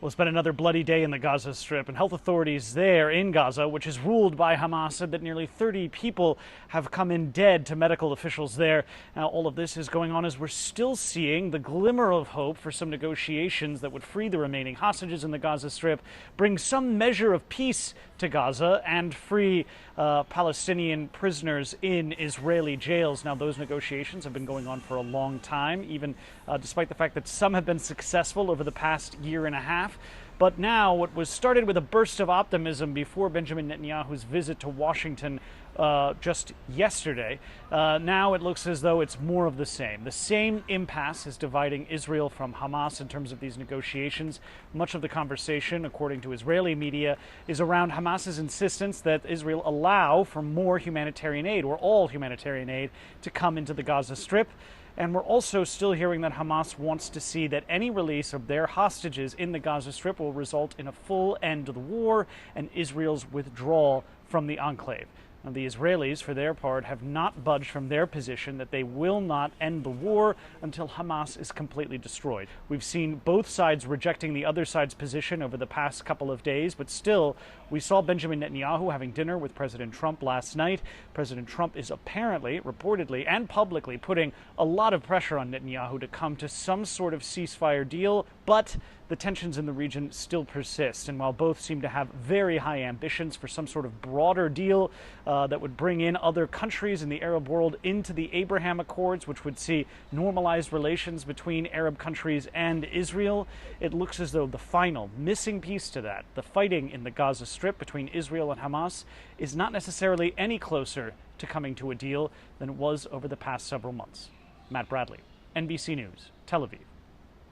Well, it's been another bloody day in the Gaza Strip, and health authorities there in Gaza, which is ruled by Hamas, said that nearly 30 people have come in dead to medical officials there. Now, all of this is going on as we're still seeing the glimmer of hope for some negotiations that would free the remaining hostages in the Gaza Strip, bring some measure of peace to Gaza, and free Palestinian prisoners in Israeli jails. Now, those negotiations have been going on for a long time, even despite the fact that some have been successful over the past year and a half. But now, what was started with a burst of optimism before Benjamin Netanyahu's visit to Washington just yesterday, now it looks as though it's more of the same. The same impasse is dividing Israel from Hamas in terms of these negotiations. Much of the conversation, according to Israeli media, is around Hamas's insistence that Israel allow for more humanitarian aid, or all humanitarian aid, to come into the Gaza Strip. And we're also still hearing that Hamas wants to see that any release of their hostages in the Gaza Strip will result in a full end to the war and Israel's withdrawal from the enclave. Now, the Israelis, for their part, have not budged from their position that they will not end the war until Hamas is completely destroyed. We've seen both sides rejecting the other side's position over the past couple of days, but still, we saw Benjamin Netanyahu having dinner with President Trump last night. President Trump is apparently, reportedly, and publicly putting a lot of pressure on Netanyahu to come to some sort of ceasefire deal, but the tensions in the region still persist. And while both seem to have very high ambitions for some sort of broader deal that would bring in other countries in the Arab world into the Abraham Accords, which would see normalized relations between Arab countries and Israel, it looks as though the final missing piece to that, the fighting in the Gaza Strip between Israel and Hamas, is not necessarily any closer to coming to a deal than it was over the past several months. Matt Bradley, NBC News, Tel Aviv.